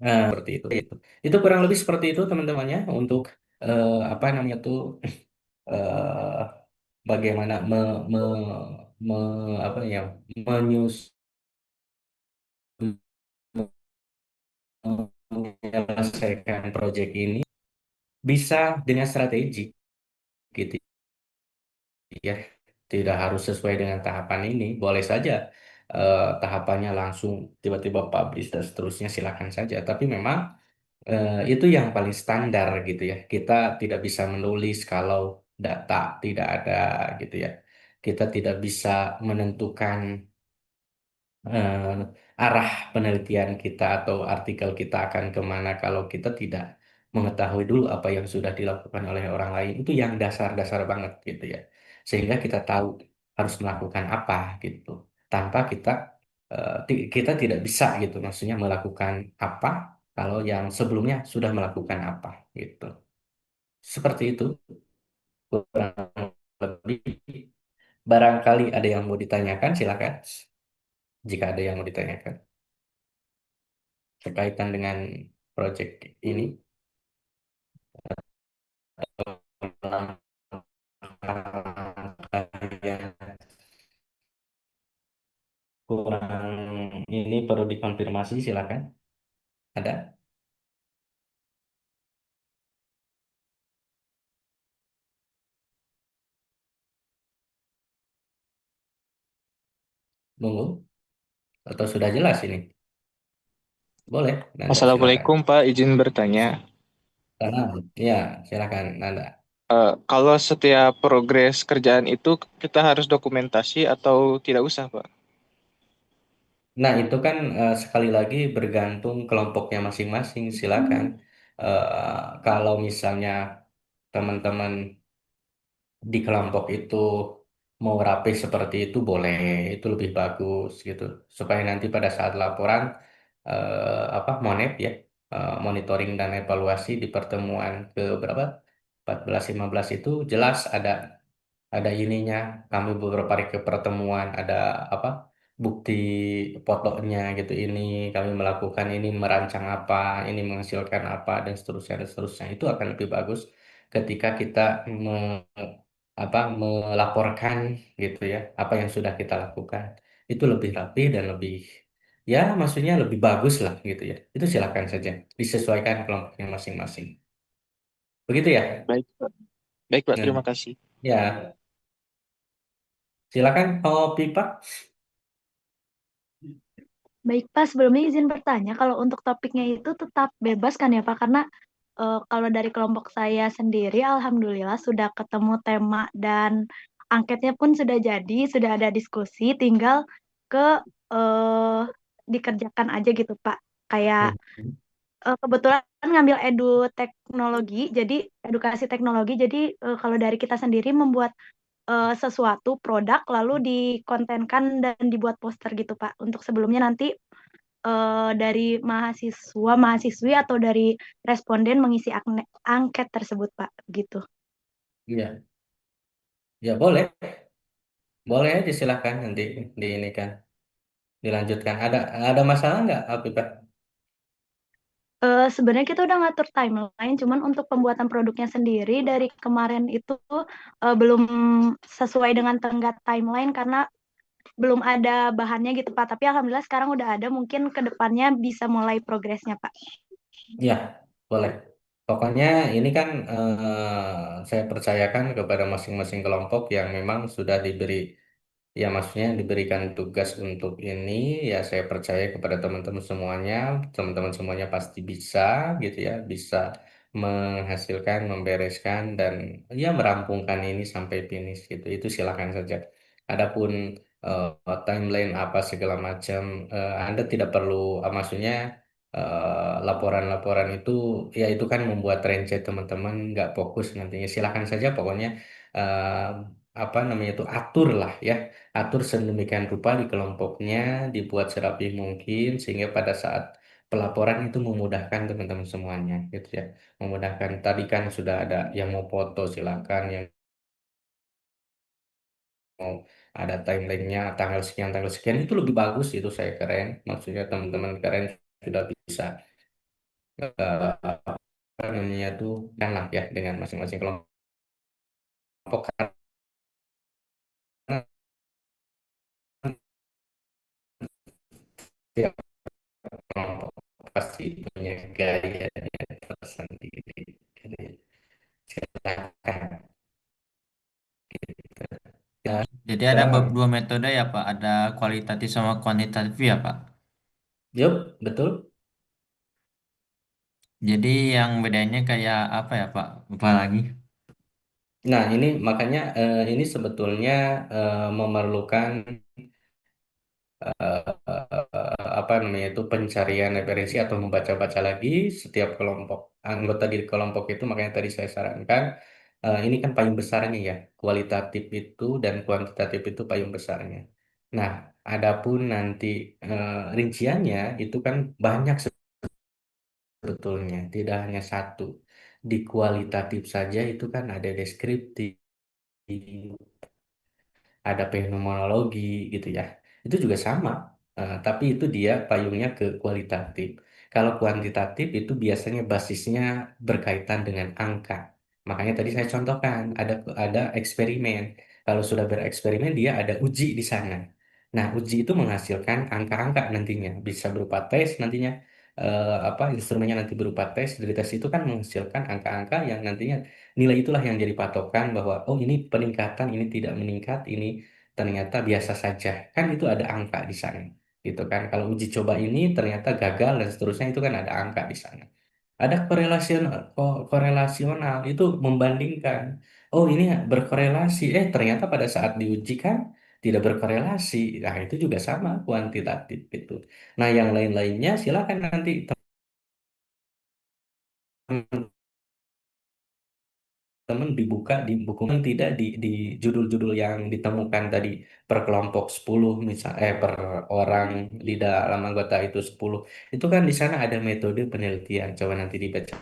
seperti itu. Itu kurang lebih seperti itu teman-temannya untuk apa namanya tuh eh, bagaimana apa ya menyelesaikan proyek ini bisa dengan strategi gitu ya. Tidak harus sesuai dengan tahapan ini. Boleh saja tahapannya langsung tiba-tiba publish dan seterusnya silakan saja. Tapi memang itu yang paling standar gitu ya. Kita tidak bisa menulis kalau data tidak ada gitu ya. Kita tidak bisa menentukan eh, arah penelitian kita atau artikel kita akan kemana kalau kita tidak mengetahui dulu apa yang sudah dilakukan oleh orang lain. Itu yang dasar-dasar banget gitu ya. Sehingga kita tahu harus melakukan apa gitu. Tanpa kita kita tidak bisa gitu maksudnya melakukan apa kalau yang sebelumnya sudah melakukan apa gitu. Seperti itu kurang lebih. Barangkali ada yang mau ditanyakan, silakan. Jika ada yang mau ditanyakan berkaitan dengan proyek ini, yang kurang ini perlu dikonfirmasi, silakan. Ada? Monggo. Atau sudah jelas ini? Boleh, Nanda, silakan. Assalamualaikum Pak, izin bertanya. Ya, silakan, Nanda. Kalau setiap progres kerjaan itu kita harus dokumentasi atau tidak usah Pak? Nah, itu kan sekali lagi bergantung kelompoknya masing-masing. Silakan. Kalau misalnya teman-teman di kelompok itu mau rapi seperti itu boleh, itu lebih bagus gitu. Supaya nanti pada saat laporan apa monet ya, monitoring dan evaluasi di pertemuan ke berapa? 14-15 itu jelas ada ininya. Kami beberapa hari ke pertemuan ada apa bukti fotonya gitu, ini kami melakukan ini, merancang apa, ini menghasilkan apa, dan seterusnya itu akan lebih bagus ketika kita apa melaporkan gitu ya apa yang sudah kita lakukan. Itu lebih rapi dan lebih ya maksudnya lebih bagus lah gitu ya. Itu silakan saja, disesuaikan kelompoknya masing-masing. Begitu ya? Baik, Pak. Baik, Pak. Nah, Terima kasih. ya silakan kalau Pipa. Baik, Pak, sebelumnya izin bertanya, kalau untuk topiknya itu tetap bebas kan ya, Pak? Karena kalau dari kelompok saya sendiri, Alhamdulillah sudah ketemu tema dan angketnya pun sudah jadi, sudah ada diskusi, tinggal ke eh, dikerjakan aja gitu, Pak. Kayak Hmm. kebetulan ngambil teknologi, jadi edukasi teknologi, jadi kalau dari kita sendiri membuat sesuatu produk lalu dikontenkan dan dibuat poster gitu Pak. Untuk sebelumnya nanti dari mahasiswa, mahasiswi atau dari responden mengisi angket tersebut Pak, gitu. Iya, ya boleh, boleh aja silakan nanti di ini kan dilanjutkan. Ada masalah nggak, Pipa? Sebenarnya kita udah ngatur timeline, cuman untuk pembuatan produknya sendiri dari kemarin itu belum sesuai dengan tenggat timeline karena belum ada bahannya gitu Pak. Tapi alhamdulillah sekarang udah ada, mungkin ke depannya bisa mulai progresnya Pak. Ya, boleh. Pokoknya ini kan saya percayakan kepada masing-masing kelompok yang memang sudah diberi, ya maksudnya diberikan tugas untuk ini, ya saya percaya kepada teman-teman semuanya, teman-teman semuanya pasti bisa gitu ya, bisa menghasilkan, membereskan dan ya merampungkan ini sampai finish gitu. Itu silakan saja. Adapun timeline apa segala macam, Anda tidak perlu, maksudnya laporan-laporan itu ya itu kan membuat rancet teman-teman nggak fokus nantinya. Silakan saja pokoknya eh, apa namanya itu atur lah ya, atur sedemikian rupa di kelompoknya, dibuat serapi mungkin sehingga pada saat pelaporan itu memudahkan teman-teman semuanya gitu ya, memudahkan. Tadi kan sudah ada yang mau foto, silakan yang mau ada timelinenya tanggal sekian itu lebih bagus, itu saya keren, maksudnya teman-teman keren sudah bisa apa namanya tuh kan lah ya dengan masing-masing kelompok, karena tiap kelompok pasti punya gaya tersendiri. Jadi silakan ya. Jadi ada Dan dua metode ya Pak, ada kualitatif sama kuantitatif ya Pak. yup, betul. Jadi yang bedanya kayak apa ya Pak? Apa lagi? Nah ini makanya ini sebetulnya memerlukan apa namanya itu pencarian referensi atau membaca-baca lagi setiap kelompok anggota di kelompok itu. Makanya tadi saya sarankan ini kan payung besarnya ya, kualitatif itu dan kuantitatif itu payung besarnya. Nah, adapun nanti rinciannya itu kan banyak sebetulnya, tidak hanya satu. Di kualitatif saja itu kan ada deskriptif, ada fenomenologi gitu ya. Itu juga sama. Tapi itu dia payungnya ke kualitatif. Kalau kuantitatif itu biasanya basisnya berkaitan dengan angka. Makanya tadi saya contohkan ada eksperimen. Kalau sudah bereksperimen dia ada uji di sana. Nah, uji itu menghasilkan angka-angka nantinya, bisa berupa tes nantinya. Apa instrumennya nanti berupa tes. Dari tes itu kan menghasilkan angka-angka yang nantinya nilai itulah yang jadi patokan bahwa oh ini peningkatan, ini tidak meningkat, ini ternyata biasa saja. Kan itu ada angka di sana. Gitu kan. Kalau uji coba ini ternyata gagal dan seterusnya itu kan ada angka di sana. Ada korelasional itu membandingkan. Oh ini berkorelasi. Ternyata pada saat diujikan tidak berkorelasi. Nah itu juga sama kuantitatif itu. Nah yang lain-lainnya silakan nanti teman dibuka di buku kan tidak di judul-judul yang ditemukan tadi per kelompok 10 misal per orang di dalam anggota itu 10 itu kan di sana ada metode penelitian, coba nanti dibaca.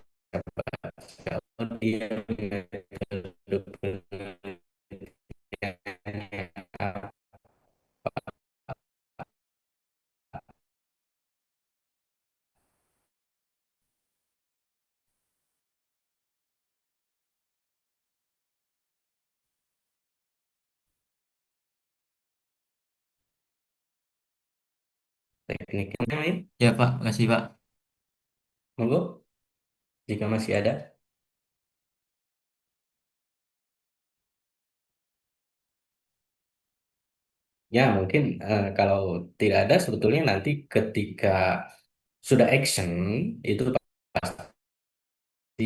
Oh, dia metode penelitiannya teknik yang lain. Ya Pak, makasih Pak. Monggo, jika masih ada. Ya, mungkin kalau tidak ada, sebetulnya nanti ketika sudah action, itu pasti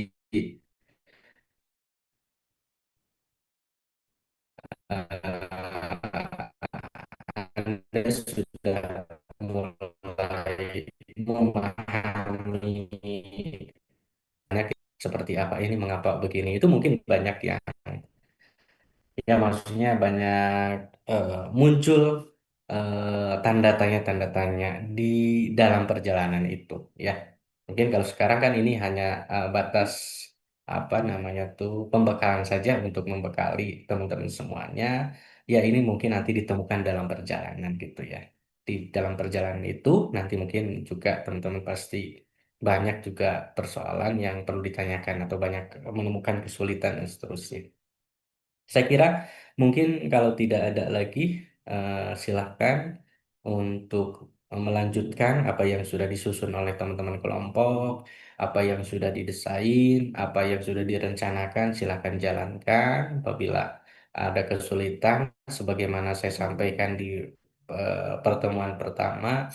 Anda sudah mulai memahami seperti apa ini, mengapa begini. Itu mungkin banyak yang, ya maksudnya banyak muncul tanda tanya di dalam perjalanan itu, ya. Mungkin kalau sekarang kan ini hanya batas apa namanya tuh pembekalan saja untuk membekali teman-teman semuanya. Ya ini mungkin nanti ditemukan dalam perjalanan gitu ya. Di dalam perjalanan itu nanti mungkin juga teman-teman pasti banyak juga persoalan yang perlu ditanyakan atau banyak menemukan kesulitan dan seterusnya. Saya kira mungkin kalau tidak ada lagi, silahkan untuk melanjutkan apa yang sudah disusun oleh teman-teman kelompok, apa yang sudah didesain, apa yang sudah direncanakan, silahkan jalankan. Apabila ada kesulitan, sebagaimana saya sampaikan di pertemuan pertama,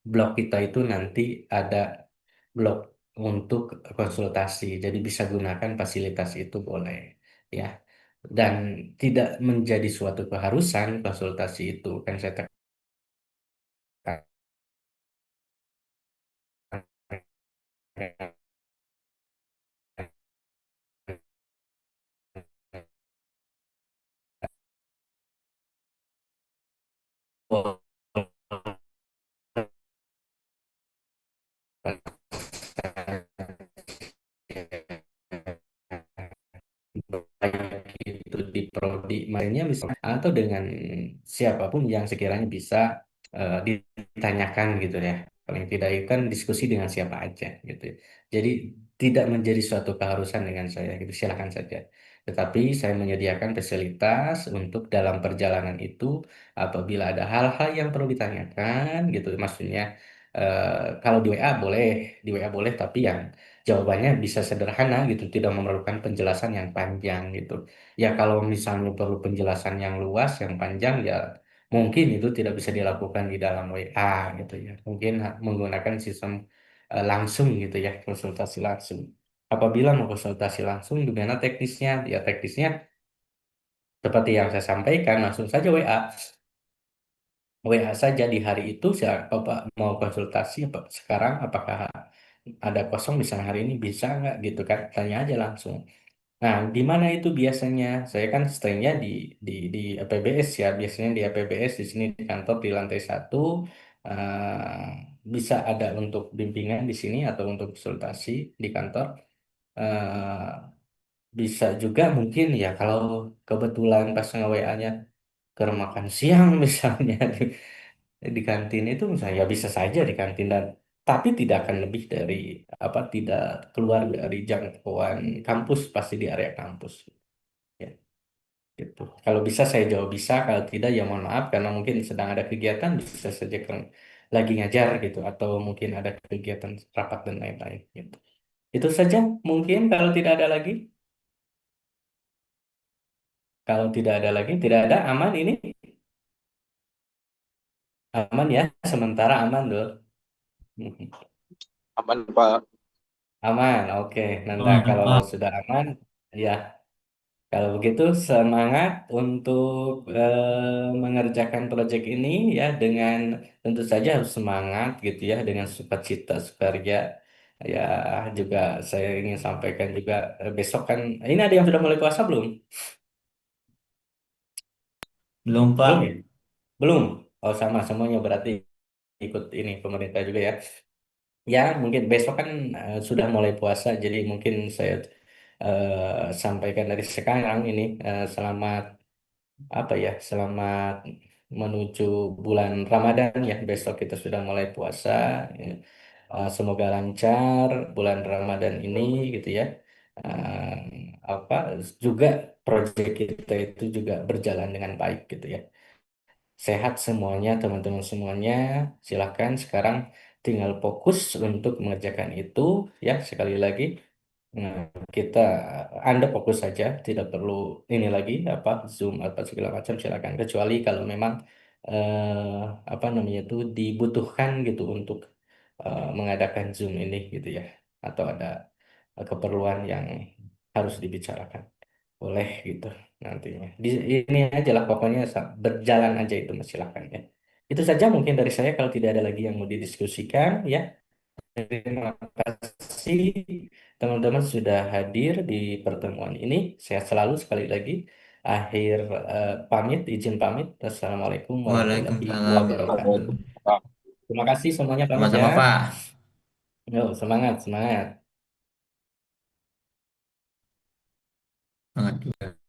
blog kita itu nanti ada blog untuk konsultasi. Jadi bisa gunakan fasilitas itu boleh, ya. Dan tidak menjadi suatu keharusan konsultasi itu kan saya tekankan baik itu di prodi mainnya misalnya atau dengan siapapun yang sekiranya bisa ditanyakan gitu ya. Paling tidak itu kan diskusi dengan siapa aja gitu ya. Jadi tidak menjadi suatu keharusan dengan saya gitu, silakan saja. Tetapi saya menyediakan fasilitas untuk dalam perjalanan itu apabila ada hal-hal yang perlu ditanyakan gitu, maksudnya kalau di WA boleh, di WA boleh, tapi yang jawabannya bisa sederhana gitu, tidak memerlukan penjelasan yang panjang gitu. Ya kalau misalnya perlu penjelasan yang luas, yang panjang, ya mungkin itu tidak bisa dilakukan di dalam WA gitu ya. Mungkin menggunakan sistem langsung gitu ya, konsultasi langsung. Apabila mau konsultasi langsung, gimana teknisnya? Ya teknisnya seperti yang saya sampaikan, langsung saja WA. WA saja di hari itu, siapa Pak mau konsultasi apa sekarang, apakah ada kosong misalnya hari ini bisa nggak gitu kan, tanya aja langsung. Nah, di mana itu biasanya? Saya kan stay-nya di APBS ya, biasanya di APBS di sini di kantor di lantai 1. Bisa ada untuk bimbingan di sini atau untuk konsultasi di kantor. Eh, Bisa juga mungkin ya kalau kebetulan pas nge-WA-nya ke makan siang misalnya di kantin itu misalnya, ya bisa saja di kantin, dan tapi tidak akan lebih dari apa, tidak keluar dari jangkauan kampus, pasti di area kampus ya gitu. Kalau bisa saya jawab bisa, kalau tidak ya mohon maaf karena mungkin sedang ada kegiatan, bisa saja kan lagi ngajar gitu, atau mungkin ada kegiatan rapat dan lain-lain gitu. Itu saja mungkin, kalau tidak ada lagi. Kalau tidak ada lagi, tidak ada, aman ini. Aman ya, sementara aman dulu. Aman Pak. Aman, oke. Nanti Aman kalau Pak. sudah aman, ya kalau begitu semangat untuk mengerjakan proyek ini ya, dengan tentu saja harus semangat gitu ya, dengan sukacita sukarya. Ya juga saya ingin sampaikan juga, besok kan ini ada yang sudah mulai puasa belum? Belum Belum ya? Pak. Belum. Oh sama semuanya berarti ikut ini pemerintah juga ya. Ya, mungkin besok kan sudah mulai puasa, jadi mungkin saya sampaikan dari sekarang ini, selamat apa ya, selamat menuju bulan Ramadan ya. Besok kita sudah mulai puasa. Ya. Semoga lancar bulan Ramadan ini gitu ya. Apa juga proyek kita itu juga berjalan dengan baik gitu ya. Sehat semuanya, teman-teman semuanya. Silahkan sekarang tinggal fokus untuk mengerjakan itu ya sekali lagi. Nah, kita Anda fokus saja, tidak perlu ini lagi apa Zoom atau segala macam silakan kecuali kalau memang apa namanya itu dibutuhkan gitu untuk mengadakan Zoom ini gitu ya atau ada keperluan yang harus dibicarakan. Boleh gitu nantinya. Ini aja lah pokoknya berjalan aja itu Mas silakan ya. Itu saja mungkin dari saya kalau tidak ada lagi yang mau didiskusikan ya. Terima kasih teman-teman sudah hadir di pertemuan ini. Sehat selalu sekali lagi. Akhir pamit, izin pamit. Assalamualaikum warahmatullahi Waalaikumsalam. wabarakatuh. Terima kasih semuanya pamit ya. Sama-sama, Pak. Yo, semangat, semangat. Banget juga.